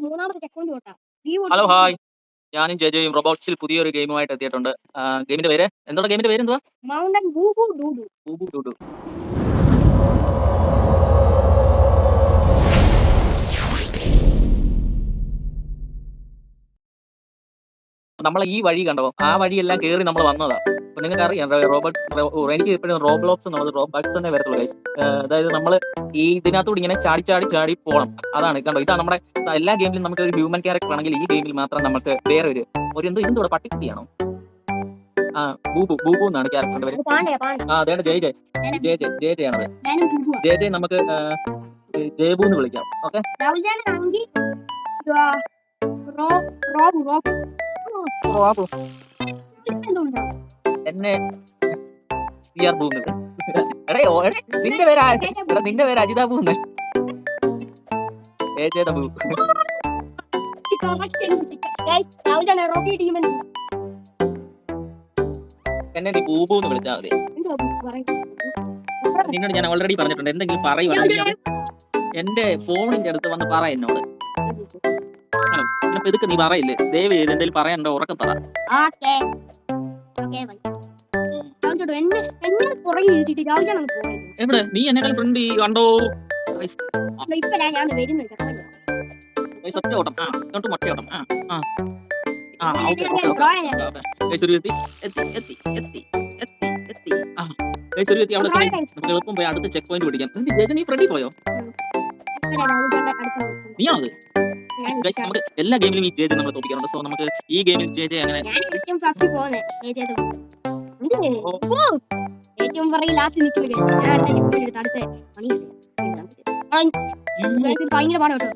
മൂന്നാമത്തെ check point തൊട്ടാ hello hi, ഞാനും ജെജയും റോബോട്ട്സിൽ പുതിയൊരു ഗെയിമുമായിട്ട് എത്തിയിട്ടുണ്ട്. ഗെയിമിന്റെ പേര് എന്തുവാ? ഗെയിമിന്റെ പേര് എന്തുവാ? മൗണ്ടൻ ബൂബു ഡൂഡു. ബൂബു ഡൂഡു. നമ്മളെ ഈ വഴി കണ്ടോ? ആ വഴിയെല്ലാം കേറി നമ്മൾ വന്നതാ. അപ്പൊ നിങ്ങൾക്ക് അറിയാം എനിക്ക് എപ്പോഴും റോബ്ലോക്സ് എന്നുള്ളത് റോബക്സ് തന്നെ വരത്തുള്ളൂ ഗൈസ്. അതായത് നമ്മൾ ഈ ഇതിനകത്തൂടെ ഇങ്ങനെ ചാടി ചാടി ചാടി പോകണം. അതാണ് കണ്ടോ, ഇതാണ് നമ്മുടെ എല്ലാ ഗെയിമിലും നമുക്ക് ഒരു ഹ്യൂമൻ ക്യാരക്ടർ ആണെങ്കിൽ ഈ ഗെയിമിൽ മാത്രം നമുക്ക് വേറെ ഒരു ഇതെന്തോടെ പട്ടിക്കുട്ടിയാണോ? ബൂബു ബൂബു എന്നാണ് ക്യാരക്ടറിന്റെ പേര്. അതേണ്ട ജയ് ജയ് ജയ് ജയ് ജയ് ജയ് ആണത്. ജയ് ജയ് നമുക്ക് ജയബു എന്ന് വിളിക്കാം. ഓക്കെ, എന്നെ സിആർ ബൂ നിന്റെ പേര് നിന്റെ പേര് അജിത ബൂ എന്ന്. എന്നെ നീ ബൂബു എന്ന് വിളിച്ചാൽ മതി. നിന്നോട് ഞാൻ ഓൾറെഡി പറഞ്ഞിട്ടുണ്ട്, എന്തെങ്കിലും പറയുവാണെങ്കിൽ എന്റെ ഫോണിന്റെ അടുത്ത് വന്ന് പറ എന്നോട്. ഇതൊക്കെ നീ പറയില്ലേ, ദയവ് ചെയ്ത് എന്തെങ്കിലും പറയാനുണ്ടോ ഉറക്കം പറ. എവിടെ നീ എന്നെക്കാൾ ഫ്രണ്ട് കണ്ടോ? ഒറ്റ ഓട്ടം, ഇങ്ങോട്ട് മൊട്ടയോട്ടം. എളുപ്പം പോയി അടുത്ത ചെക്ക് പോയിന്റ് പിടിക്കാം. നീ ഫ്രണ്ടിൽ പോയോ? നീയാണത്. നമുക്ക് എല്ലാ ഗെയിമിലും ഈ ജേജ് നമ്മൾ തോപ്പിക്കാറുണ്ട്. സോ നമുക്ക് ഈ ഗെയിമിൽ ജേജ് അങ്ങനെ ഏറ്റവും പറയും ലാസ്റ്റ് നിൽക്കുന്നത് ഭയങ്കര പാടാ കേട്ടോ.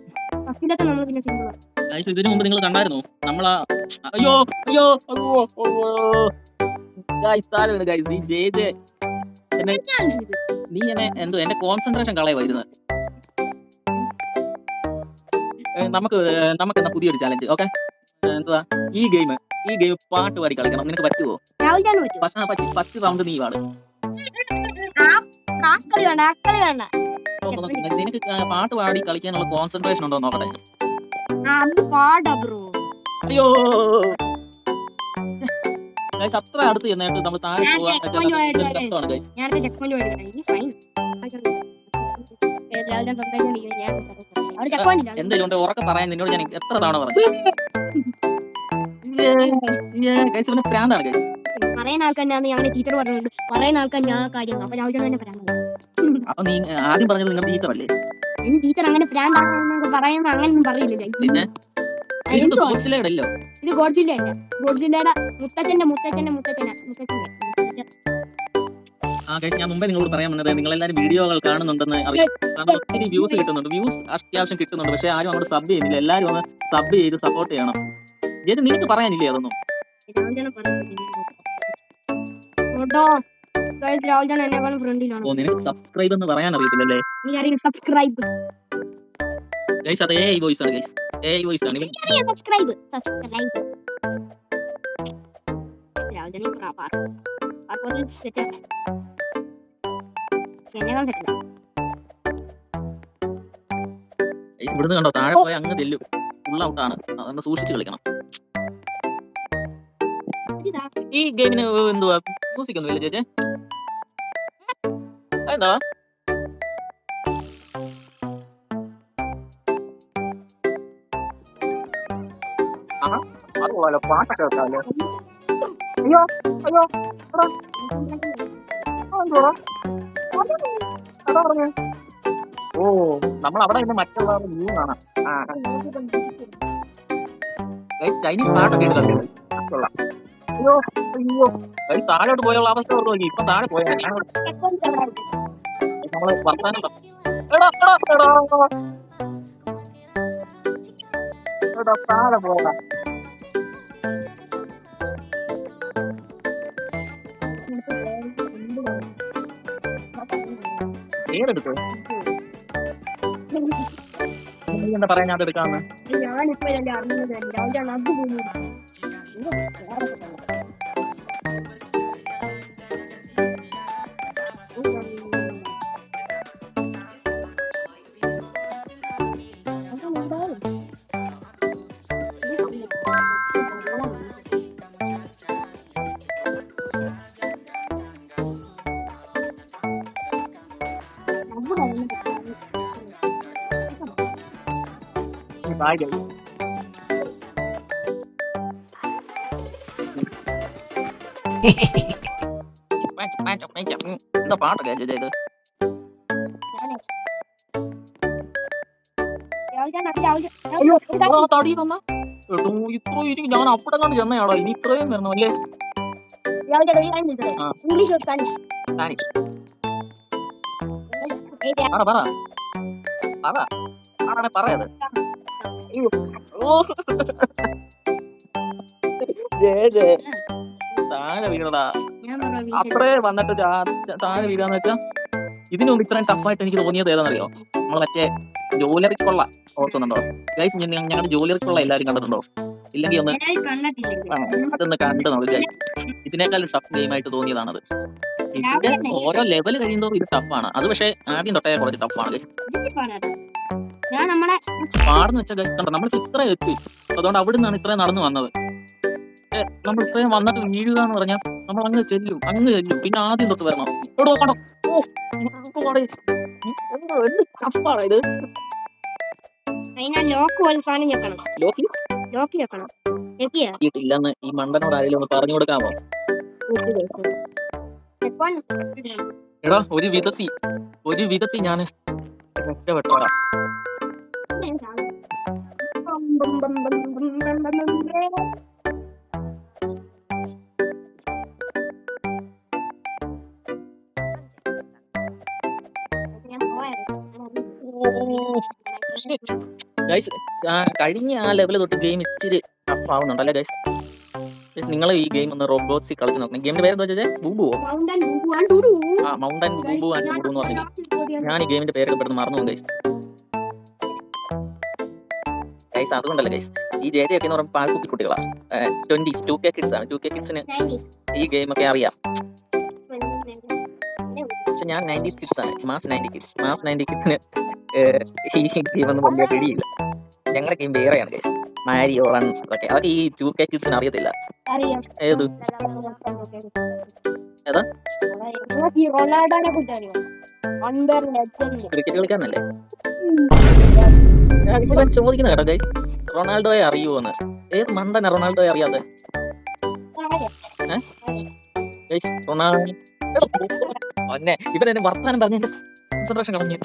ഫസ്റ്റിലൊക്കെ നമ്മൾ പിന്നെ സിമ്പിൾ. ഇതിനു മുമ്പ് നിങ്ങൾ കണ്ടായിരുന്നോ നമ്മളാ? അയ്യോ അയ്യോ ഈ ജേജ് നീ എന്നെ എന്തോ എന്റെ കോൺസെൻട്രേഷൻ കളയുമായിരുന്നു. നമുക്ക് എന്നാ പുതിയൊരു ചാലഞ്ച്. ഓക്കെ, എന്തുവാ ഈ ഗെയിം പാട്ട് പാടി കളിക്കണം. നിനക്ക് പറ്റുമോ? ഫസ്റ്റ് റൗണ്ട് നീ പാട്. നിനക്ക് പാട്ട് പാടി കളിക്കാനുള്ള കോൺസെൻട്രേഷൻ ഉണ്ടോ നോക്കട്ടെ. അയ്യോ അത്ര അടുത്ത് ചെന്നിട്ട് നമ്മൾ താഴെ പോവാൻ എന്തെങ്കിലും ഉറക്കെ പറയാൻ നിന്നോട് ഞാൻ എത്ര തവണ പറഞ്ഞു. പ്രാന്താണ് ഗൈസ്. പറയുന്ന ആൾക്കാർ ഞങ്ങളുടെ ടീച്ചർ പറഞ്ഞിട്ടുണ്ട്, പറയുന്ന ആൾക്കാർ ഞാൻ കാര്യം. അപ്പൊ രാവിലെ തന്നെ പറയാൻ. അപ്പൊ നീ ആദ്യം പറഞ്ഞത് നിങ്ങളുടെ ടീച്ചർ അല്ലേ? ഇനി ടീച്ചർ അങ്ങനെ പ്രാന്താണെന്ന് പറയുമ്പോ അങ്ങനെയൊന്നും പറയില്ലല്ലോ. പിന്നെ ഇത് ഗോഡ്സില്ലയുടെ ഞാൻ മുമ്പേ നിങ്ങളോട് പറയാൻ വന്നത്, നിങ്ങളെല്ലാവരും വീഡിയോകൾ കാണുന്നുണ്ടെന്ന് അറിയാം. കാരണം ഒത്തിരി വ്യൂസ് കിട്ടുന്നുണ്ട്, വ്യൂസ് അത്യാവശ്യം കിട്ടുന്നുണ്ട്. പക്ഷെ ആരും അങ്ങോട്ട് സബ് ചെയ്യുന്നില്ല. എല്ലാവരും ഒന്ന് സബ് ചെയ്ത് സപ്പോർട്ട് ചെയ്യണം. ജേജ് നിനക്ക് പറയാനില്ലേ അതൊന്നും? നിനക്ക് സബ്സ്ക്രൈബ് എന്ന് പറയാൻ അറിയത്തില്ലല്ലേ? ഗൈസ് അത് AI വോയിസ് ആണ്. ഗൈസ് AI വോയിസ് ആണ്. സബ്സ്ക്രൈബ് ഇവിടുന്ന് കണ്ടോ താഴെ പോയ അങ്ങ് തെല്ലും ഫുൾ ഔട്ടാണ്. അതൊന്ന് സൂക്ഷിച്ച് കളിക്കണം. ഈ ഗെയിമിന് എന്തുവാ മ്യൂസിക് ഒന്നും ഇല്ല ചേച്ചേ? എന്താ അതുപോലെ പാട്ടൊക്കെ വെക്കാല്ലേ? അയ്യോ അയ്യോ അതാ പറഞ്ഞു. ഓ നമ്മൾ അവിടെ നിന്ന് മറ്റുള്ള വ്യൂ കാണാം. ചൈനീസ് പാട്ടൊക്കെ ഉണ്ട്. അയ്യോ അയ്യോ താഴോട്ട് പോയുള്ള അവസ്ഥ ഓർത്ത് നോക്കി. ഇപ്പൊ താഴെ പോയാ നമ്മള് വർത്താനം താഴെ പോയതാ. ഏതെടുത്ത് എന്താ പറയാൻ ഞാൻ എടുക്കാന്ന്? ഞാനിപ്പോ അറിഞ്ഞത് Bye guys. എന്താ പാട്ടൊക്കെ ചെയ്ത് തടി തന്ന ഇത്ര ഇരിക്കും. ഞാൻ അവിടെ കണ്ട് ചെന്നയാടാ. ഇനി ഇത്രയും വരണം അല്ലേ? ഇംഗ്ലീഷ് സ്പാനിഷ് സ്പാനിഷ് പറ പറ പറ ആടാ പറയാത്. താഴെ വീണടാ. അത്രേ വന്നിട്ട് താഴെ വീഴാന്ന് വെച്ചാ ഇതിനു മുമ്പ് ഇത്രയും ടഫായിട്ട് എനിക്ക് തോന്നിയത് ഏതാണെന്നറിയോ? നമ്മള് മറ്റേ ജോലറി കൊള്ള ഓർക്കുന്നുണ്ടോ ഗൈസ്? ഞങ്ങളുടെ ജോലറി കൊള്ള എല്ലാവരും കണ്ടിട്ടുണ്ടോ? ഇല്ലെങ്കിൽ ഒന്ന് അതൊന്ന് കണ്ടു നോക്ക് ഗൈസ്. ഇതിനേക്കാളും ടഫ് ഗെയിം ആയിട്ട് തോന്നിയതാണത്. ഇതിന്റെ ഓരോ ലെവൽ കഴിയുമ്പോൾ ഇത് ടഫാണ്. അത് പക്ഷേ ആദ്യം തൊട്ടേ കുറച്ച് ടഫാണ് ഗൈസ്. പാടെന്ന് വെച്ചാൽ ഗൈസ് കണ്ടോ, നമ്മൾ ഇത്ര എത്തി. അതുകൊണ്ട് അവിടെ നിന്നാണ് ഇത്രയും നടന്നു വന്നത്. നമ്മൾ ഇത്രയും വന്നിട്ട് വീഴുക എന്ന് പറഞ്ഞാൽ നമ്മൾ അങ്ങ് ചെല്ലും. പിന്നെ ആദ്യം തൊട്ട് വരണം. ഇവിടെ നോക്കണം. ടഫാണ് ഇത്. ഇല്ലെന്ന് ഈ മണ്ടനോട് ആരെങ്കിലും ഒന്ന് പറഞ്ഞു കൊടുക്കാമോ? എടാ ഒരു വിധത്തി ഞാൻ രക്ഷപ്പെട്ടോടാ. ഗൈസ് കഴിഞ്ഞ ആ ലെവൽ തൊട്ട് ഗെയിം ഇച്ചിരി ടഫ് ആവുന്നുണ്ടല്ലേ ഗൈസ്? നിങ്ങൾ ഈ ഗെയിം ഒന്ന് റോബോട്സിൽ കളിച്ച് നോക്കണം. ഗെയിമിന്റെ പേര് എന്താ വെച്ചാൽ ബൂബുവോ? മൗണ്ടൻ ബൂബു ആൻഡ് ഡൂഡു എന്ന് പറഞ്ഞു. ഞാൻ ഈ ഗെയിമിന്റെ പേരൊക്കെ പെട്ടെന്ന് മറന്നു പോകും ഗൈസ്. അതുകൊണ്ടല്ലേ ഗൈസ് ഈ JJ ഒക്കെ എന്ന് പറയുമ്പോൾ പാൽക്കുപ്പി കുട്ടികളാ. 2K കിഡ്സ് ആണ്. 2K കിഡ്സിന് ഈ ഗെയിം ഒക്കെ അറിയാം. പക്ഷെ ഞാൻ 90s കിഡ്സ് ആണ്. മാസ് 90 കിഡ്സിന് ഈ ഗെയിം ഒന്നും വലിയ പിടിയില്ല. ഞങ്ങളുടെ ഗെയിം വേറെയാണ് ഗൈസ്. മാരിയോ റൺ ഒക്കെ അതൊക്കെ ഈ 2K കിഡ്സിന് അറിയത്തില്ല. ഏത് ഏതാ? ക്രിക്കറ്റ് കളിക്കാനല്ലേ ചോദിക്കുന്ന കേട്ടോ ഗൈസ്. റൊണാൾഡോയെ അറിയുമോന്ന്? ഏത് മണ്ടന റൊണാൾഡോയെ അറിയാതെ? റൊണാൾഡോ ഇവൻ എന്നെ വർത്താനം പറഞ്ഞ കോൺസെൻട്രേഷൻ കളഞ്ഞു.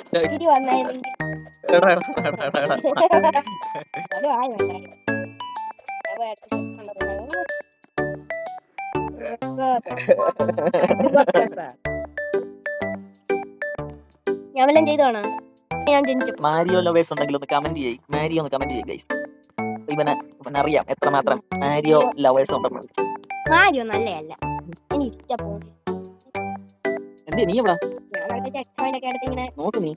മാരിയോ ലവേഴ്സ് ഉണ്ടെങ്കിൽ ഒന്ന് കമന്റ് ചെയ്യ്. മാരിയോ ഒന്ന് കമന്റ് ചെയ്യ് ഗൈസ്. ഇവനറിയാം എത്രമാത്രം മാരിയോ ലവേഴ്സ് ഉണ്ടെന്ന്. മാരിയോ നല്ലതല്ല, എനിക്ക് ഇഷ്ടപ്പെടും. എന്തേ നീ എവിടാ നോക്ക്? നീ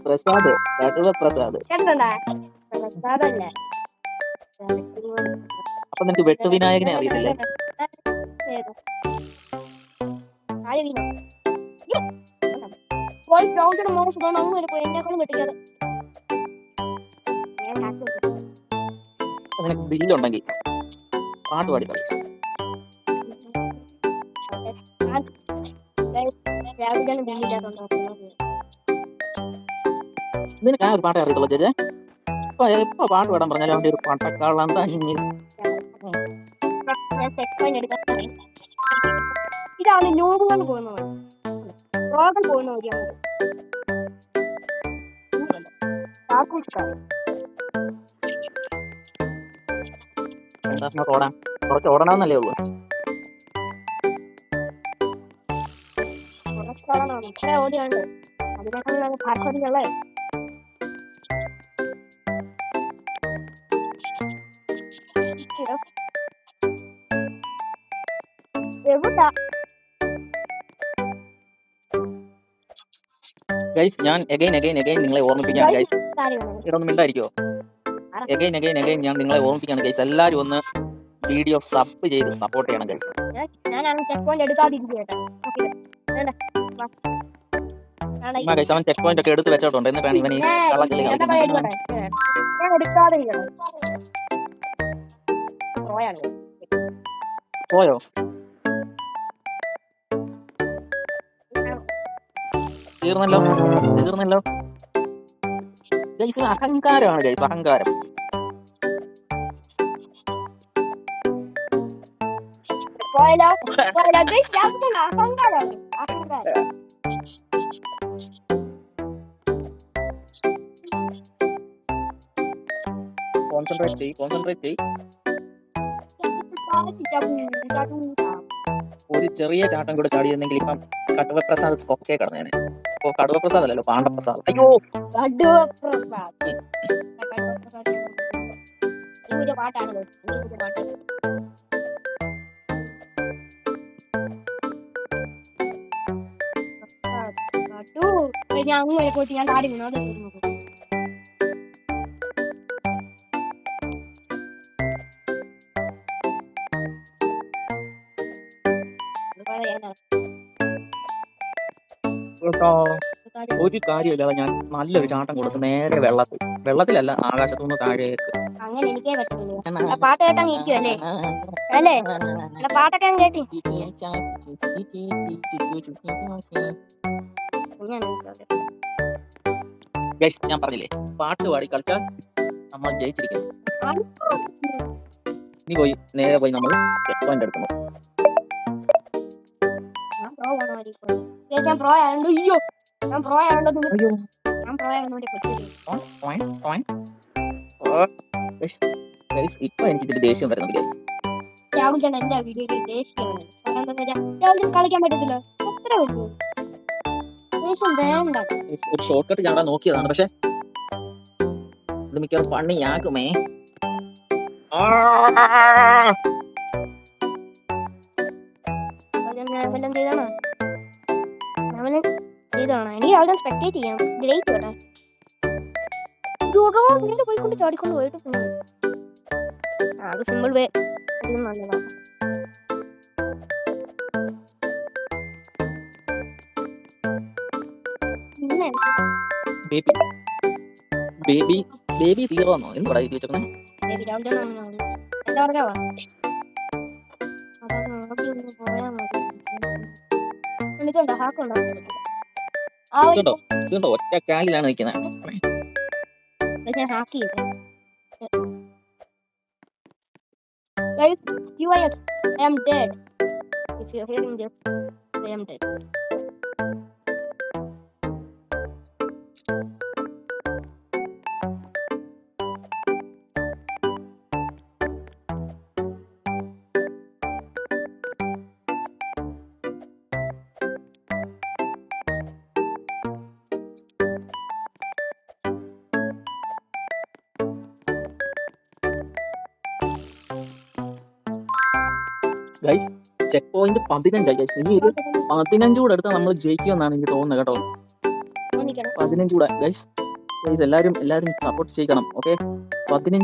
പ്രസാദ് അപ്പൊ നിനക്ക് വെട്ടുവിനായകനെ അറിയത്തില്ലേ? നിനക്ക് ബില്ലുണ്ടെങ്കിൽ പാട്ട് പാടി കളി. നിനക്ക് ആ ഒരു പാട്ടേ അറിയത്തുള്ളൂ ചേച്ചേ. എപ്പോ പാട്ട് പാടാൻ പറഞ്ഞാലും അവന്റെ ഒരു പാട്ടക്കാളാൻ തന്നെ. ഇതാണ് നോബുകൾ പോകുന്നത്. ഓടാൻ കുറച്ച് ഓടണമെന്നല്ലേ ഉള്ളൂ. ഓടിയുണ്ട് അതിനേക്കാൾ പാർക്കൊടികളെ എവിടാ ഗൈസ്? ഞാൻ എഗൈൻ നിങ്ങളെ ഓർമ്മിപ്പിക്കാൻ ഗൈസ്. ഇതൊന്നും മിണ്ടായിരിക്കോ? എഗൈൻ ഞാൻ നിങ്ങളെ ഓർമ്മിപ്പിക്കാണ് ഗൈസ്. എല്ലാരും ഒന്ന് വീഡിയോ സബ് ചെയ്ത് സപ്പോർട്ട് ചെയ്യണം ഗൈസ്. അവൻ ചെക്ക് പോയിന്റ് ഒക്കെ എടുത്ത് വെച്ചോട്ടുണ്ട്. എന്നിട്ടാണ് ഇവൻ ഈ കള്ളക്കളി കളിക്കുന്നത്. പോയോ? തീർന്നല്ലോ. ഗൈസ് അഹങ്കാരമാണ് ഗൈസ്, അഹങ്കാരം. പോയാലോ പോയാലോ ഗൈസ്, രാഹുൽ അഹങ്കാരമാണ്, അഹങ്കാരം. കോൺസെൻട്രേറ്റ് ചെയ്. ഒരു ചെറിയ ചാട്ടം കൂടെ ചാടിയിരുന്നെങ്കിൽ ഇപ്പം കടുവ പ്രസാദ് ഒക്കെ കടന്നേനെ. ഓ കടുവ പ്രസാദ് അല്ലല്ലോ, പാണ്ഡപ്രസാദ്. അയ്യോ പാട്ടാണ് പാട്ട്. ഞാൻ അങ്ങനെ പോയിട്ട് ഞാൻ താടി വീണു. അത് ഒരു കാര്യമില്ലാതെ ഞാൻ നല്ലൊരു ചാട്ടം കൊടുത്തു നേരെ വെള്ളത്തിലല്ല, ആകാശത്തുനിന്ന് താഴേക്ക്. അങ്ങനെ എനിക്കേ പറ്റുന്നില്ല. പാട്ട് കേട്ടാ ഇരിക്കുവല്ലേ അല്ലേ? പാട്ടൊക്കെ ഞാൻ കേട്ടി. ഞാൻ പറഞ്ഞില്ലേ, പാട്ട് പാടി കളിച്ചാൽ നമ്മൾ ജയിച്ചിരിക്കുന്നു. നീ നേരെ പോയി നമ്മൾ ചെക്ക് പോയിന്റ് എടുക്കുന്നു. ഞാൻ പ്രോ ആയതുകൊണ്ട് ഇപ്പൊ എനിക്ക് ദേഷ്യം വരുന്നുണ്ട് ഗൈസ്. രാഹുൽ ചേട്ടൻ എല്ലാ വീഡിയോയിലും ദേഷ്യമാണ്. രാഹുൽ കളിക്കാൻ പറ്റത്തില്ല, എത്ര പറ്റും ദേഷ്യം വേണ്ട. ഒരു ഷോർട്ട് കട്ട് ഞാൻ നോക്കിയതാണ്, പക്ഷെ ഇത് മിക്കവാറും പണിയാക്കുമേ. ചെയ്താണോ? എനിക്ക് രാവിലെ സ്പെക്ടേറ്റ് ചെയ്യാം. ഗ്രേറ്റ് കേട്ടോ. പോയിക്കൊണ്ട് ചാടിക്കൊണ്ട് പോയിട്ട് അത് സിമ്പിൾ വേ നല്ലതാണ്. ബേബി തീർന്നോ എന്ന് പറയാ ചോദിച്ചേ. ബേബി രാവിലെ എന്റെ വർഗവാ. പോയാ മതി. എനിക്കുണ്ടോ ഹാക്കുണ്ടോ? ഒറ്റ കാലിലാണ് നിൽക്കുന്നത്. ഞാൻ ഹാക്ക് ചെയ്തു. Guys, QIS, I am dead. If you're hearing this, I am dead. Guys check point 15 guys. ഇനി ഒരു 15 കൂടെ എടുത്താൽ നമ്മൾ ജയിക്കുമെന്നാണ് എനിക്ക് തോന്നുന്നത് കേട്ടോ. 15 കൂടെ ഗൈസ്. എല്ലാരും സപ്പോർട്ട് ചെയ്യണം. ഓക്കെ 15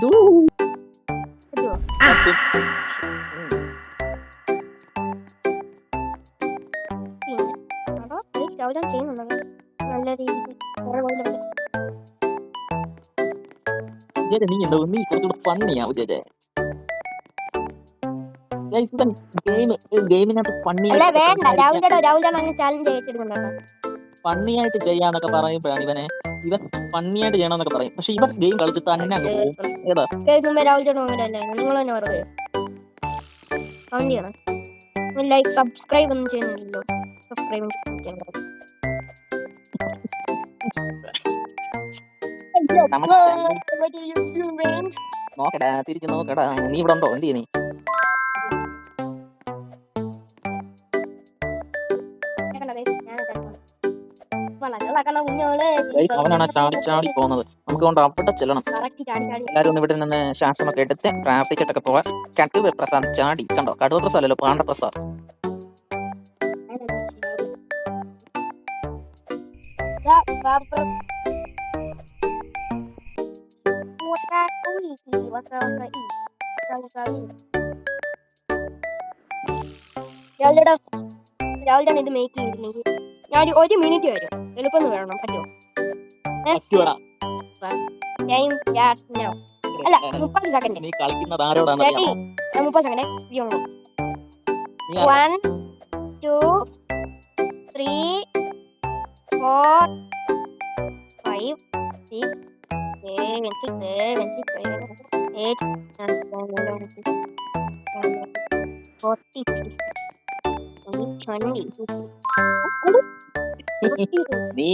നീ ഉണ്ടോ? നീ കുറച്ചുകൂടെ ഫണ്ണിയാവും ചേച്ചേ. ഗെയിമിനകത്ത് ഫണ്ണിയായിട്ട് ചെയ്യാന്നൊക്കെ പറയുമ്പോഴാണ് ഇവൻ ഫണ്ണിയായിട്ട് ചെയ്യണമെന്നൊക്കെ പറയും. പക്ഷെ ഇവൻ ഗെയിം കളിച്ച് തന്നെ അങ്ങ് പോകും. ഏതാ ലൈക്ക് സബ്സ്ക്രൈബ് ഒന്നും ചെയ്യുന്നില്ലല്ലോ. സബ്സ്ക്രൈബ് നോക്കടാ, തിരിച്ചു നോക്കടാ. നീ ഇവിടെ ഉണ്ടോ? എന്ത് ചെയ്യ? അവനാണ് ചാടി പോകുന്നത്. നമുക്ക് കൊണ്ട് അവിടെ ചെല്ലണം. എല്ലാരും ഒന്ന് ഇവിടെ നിന്ന് ശ്വാസമൊക്കെ എടുത്ത് പ്രാർത്ഥിച്ചിട്ടൊക്കെ പോവാൻ. കടുവ പ്രസാദ് ചാടി കണ്ടോ? കടുവ പ്രസാദ് അല്ലല്ലോ, പാണ്ഡപ്രസാദ്. രാവിലെ ഇത് മേക്ക് ചെയ്തില്ലെങ്കിൽ ഞാൻ 1 മിനിറ്റ് വരും. എളുപ്പം വേണം. പറ്റുമോ? അല്ല 30 സെക്കൻഡ്. 30 സെക്കൻഡ്. 1 2 3 4 5 6 നീ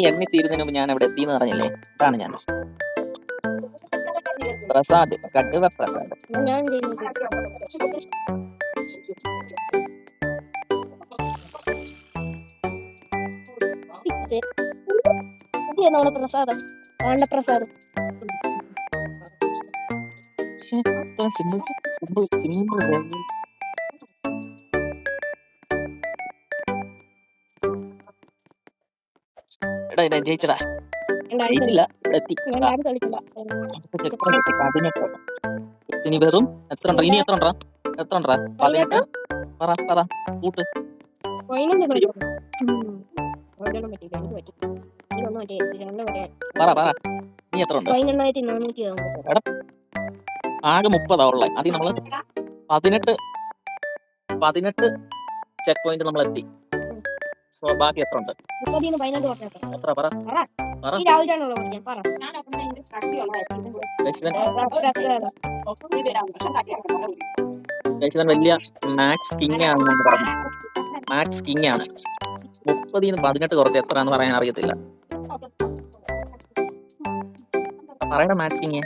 എണ്ണി തീരുന്നതിന് മുമ്പ് ഞാൻ അവിടെ എത്തിയെന്ന് പറഞ്ഞില്ലേ? അതാണ് ഞാൻ. പ്രസാദ്, കടുവ പ്രസാദ്. ഞാൻ നമ്മുടെ പ്രസാദം പ്രസാദം സിമ്പിൾ സിമ്പിൾ സിമ്പിൾ. എടാ ജയിച്ചടാ. ജയിച്ചില്ല, ഇവിടെ എത്തി. ഇനി വെറും എത്ര ഉണ്ട്? ഇനി എത്ര ഉണ്ടാ? എത്ര ഉണ്ടാ? 18. പറ കൂട്ട്. പറ നീ എത്ര ഉണ്ട്? എടാ ആകെ 30 ഉള്ളത്. അതിൽ നമ്മള് 18 ചെക്ക് പോയിന്റ് നമ്മൾ എത്തി. സോ ബാക്കി എത്ര ഉണ്ട്? എത്ര പറ. വലിയ മാക്സ് കിങ് ആണെന്ന് പറഞ്ഞു. മാക്സ് കിങ് ആണ്. 30 18 കുറച്ച് എത്രയാന്ന് പറയാൻ അറിയത്തില്ല. പറയണ മാക്സ് കിങ്.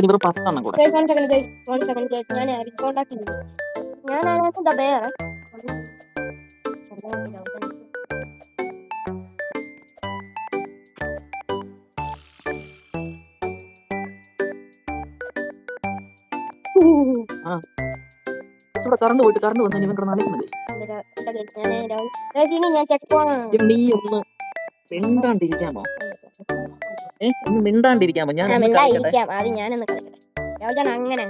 ഇവർ 10 എണ്ണം കൂടെ. ഞാൻ അതിനകത്ത് വേറെ കറണ്ട് പോയിട്ട് കറണ്ട് വന്നു. ഇവൻ നടക്കുന്നത് നീ ഒന്ന് മിണ്ടാണ്ടിരിക്കാമോ? ഒന്ന് മിണ്ടാണ്ടിരിക്കാമോ? ഞാൻ ആദ്യം ഞാനൊന്ന് കളിക്കട്ടെ. അങ്ങനെ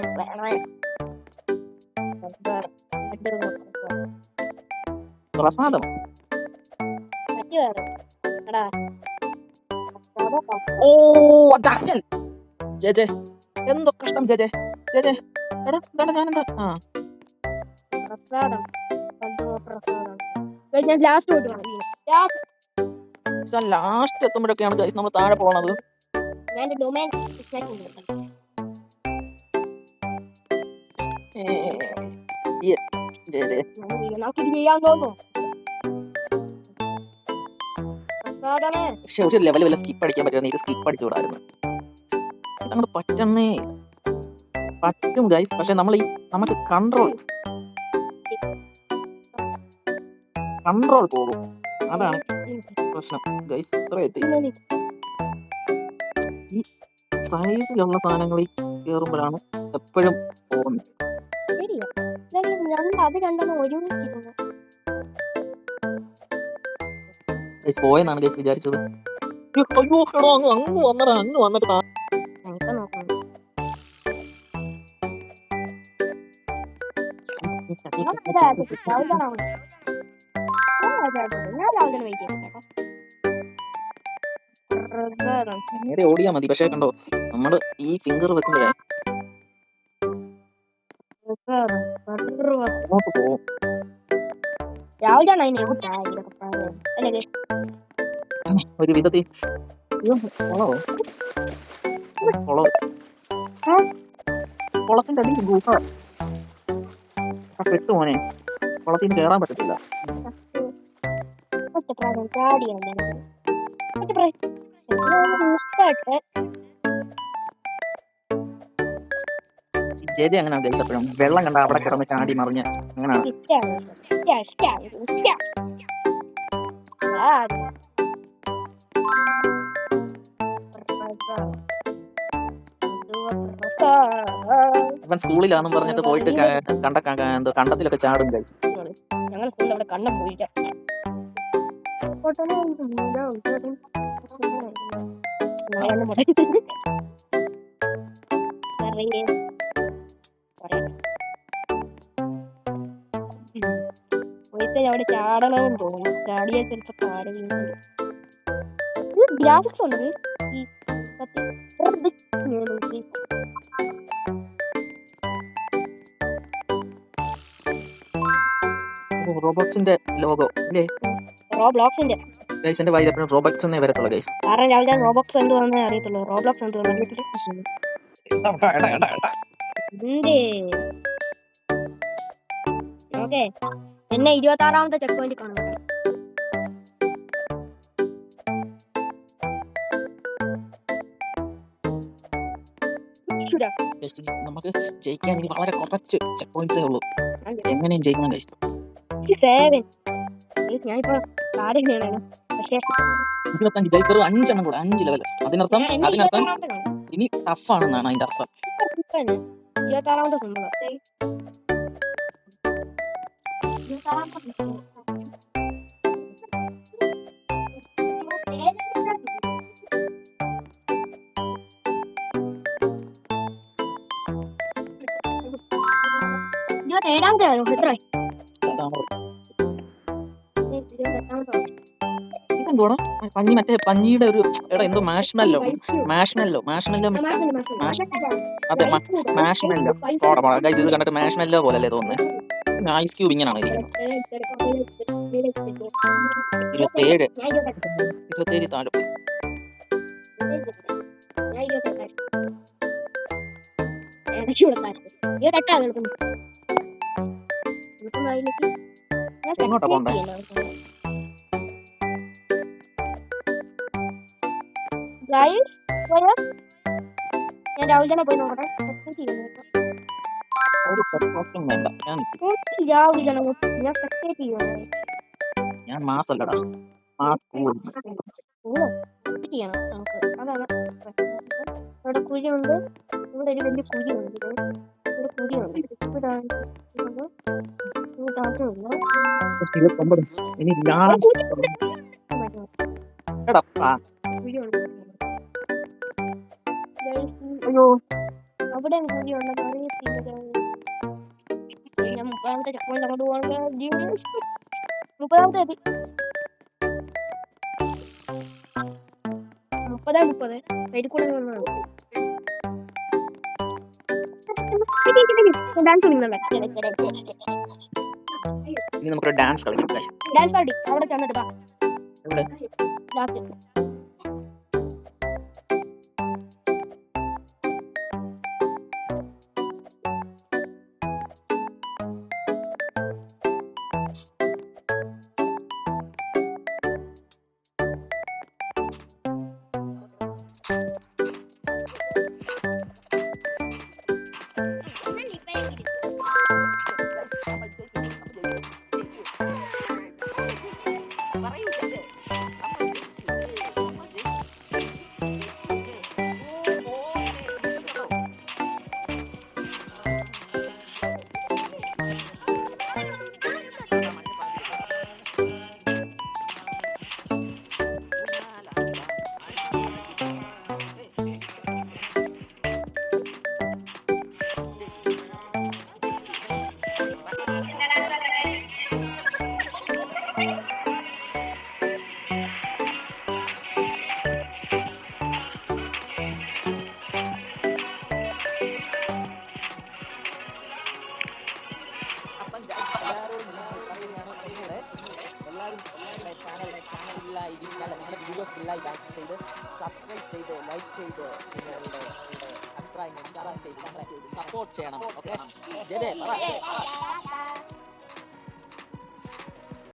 പ്രസാദം. ഓ ജെ എന്തോ കഷ്ടം. ജെ എടാ ഞാനെന്താ ലാസ്റ്റ് എത്തുമ്പോഴൊക്കെയാണ് നമ്മൾ താഴെ പോണത്. പക്ഷെ ഒരു ലെവൽ വല്ല സ്കിപ്പ് അടിക്കാൻ പറ്റുമോ? ഇത് സ്കിപ്പ് അടിച്ചുകൂടായിരുന്നു. അങ്ങോട്ട് പറ്റും ഗൈസ്. പക്ഷെ നമുക്ക് കൺട്രോൾ പോകും. അതാണ് പ്രശ്നം ഗൈസ്. ഇത്ര എത്തി. ഈ സൈഡിലുള്ള സാധനങ്ങളിൽ കയറുമ്പോഴാണ് എപ്പോഴും പോകുന്നത്. പോയെന്നാണ് ഗൈസ് വിചാരിച്ചത്. അങ്ങ് വന്നിട്ട് നേരെ ഓടിയാ മതി. പക്ഷെ കണ്ടോ, നമ്മള് ഈ ഫിംഗർ വെക്കുമ്പോഴേ അങ്ങോട്ട് പോവും. ഒരു വിധത്തിൽ കുളത്തിന്റെ അടിയിൽ ഗുഹ പെട്ടു മോനെ. കുളത്തിന് കേറാൻ പറ്റത്തില്ല. ജെ അങ്ങനെ ഉദ്ദേശിച്ചപ്പോഴും വെള്ളം കണ്ട അവിടെ കിടന്ന് ചാടി മറിഞ്ഞ് അങ്ങനെയാണ്. ഇവൻ സ്കൂളിലാന്നും പറഞ്ഞിട്ട് പോയിട്ട് കണ്ടത്തിലൊക്കെ ചാടും ഗൈസ്. ഞങ്ങൾ സ്കൂളിൽ അവിടെ കണ്ണം പോയില്ല. അവിടെ ചാടണമെന്ന് തോന്നുന്നു. ചാടിയാൽ ചിലപ്പോ ഗ്രാഫിക്സ് ഉള്ളത് റോബോട്ട്സിന്റെ ലോഗോ അല്ലേ റോബ്ലോക്സിന്റെ. ഗൈസ്? എന്റെ വായിൽ എപ്പോഴും റോബോട്ട്സ് എന്നേ വരത്തുള്ളൂ ഗൈസ്. കാരണം രാവിലെ റോബോക്സ് എന്തുവാണെന്നേ അറിയത്തുള്ളൂ. റോബ്ലോക്സ് എന്തുവാണെന്ന് അറിയത്തില്ല. എന്തേ ഓക്കെ, എന്നെ 26ാമത്തെ ചെക്ക് പോയിന്റ് കാണും. നമുക്ക് ജയിക്കാൻ ഇനി വളരെ കുറച്ച് ചെക്ക് പോയിന്റ്സേ ഉള്ളൂ. എങ്ങനെയും ജയിക്കണം ഗൈസ്. ഞാനിപ്പോ ആരെയാണ് പക്ഷേ 25 ഗൈസ്, ഒരു 5 എണ്ണം കൂടെ, 5 ലെവൽ. അതിനർത്ഥം ഇനി ടഫ് ആണെന്നാണ് അതിന്റെ അർത്ഥം. 26ാമത്തെ സംഭവം. ഏഴാമത്തെ എത്ര ഇതെന്തോടാ പഞ്ഞി? മറ്റേ പഞ്ഞിയുടെ ഒരു എടാ എന്തോ മാഷ്മെല്ലോ. അതെ മാഷ്മെല്ലോ. ഗൈസ് ഇത് കണ്ടിട്ട് മാഷ്മെല്ലോ പോലല്ലേ തോന്നുന്നത്. ഐസ് ക്യൂബ് ഇങ്ങനെയാണ് ഇരിക്കുന്നത്. 27 താഴെ പോയി. എങ്ങോട്ടാ പോണ്ടേ? ഞാൻ രാവിലെ തന്നെ പോയി നോക്കട്ടെ. ഒരു സപ്പോർട്ടും വേണ്ട. രാവിലെ ഞാൻ സ്പെക്ടേറ്റ് ചെയ്യുവാണ്. ഞാൻ മാസല്ലടാ, മാസ് കൂൾ ചെയ്യണം നമുക്ക്. അതാണ് ഇവിടെ കുഴിയുണ്ട്, ഇവിടെ ഒരു വലിയ കുഴിയുണ്ട്, ഇവിടെ കുഴിയുണ്ട്, ഇനി അയ്യോ അവിടെ കുഴിയുണ്ടെന്ന് അറിയത്തില്ല. ഞാൻ 30ാമത്തെ ചെക്ക് പോയിന്റ് അങ്ങോട്ട് പോകണ്ട. 30ാമത്തെ എത്തി. 30 സൈഡിൽ കൂടെ ഡാൻസ് ഇനി നമുക്കൊരു ഡാൻസ് കളിക്കാം. ഡാൻസ് പാർട്ടി അവിടെ ചെന്നിട്ട് വാ. എവിടെ? ലാസ്റ്റ് സബ്സ്ക്രൈബ് ചെയ്ത് ലൈക്ക് ചെയ്ത് നിങ്ങളുടെ അഭിപ്രായങ്ങൾ സപ്പോർട്ട് ചെയ്യണം. ഓക്കെ.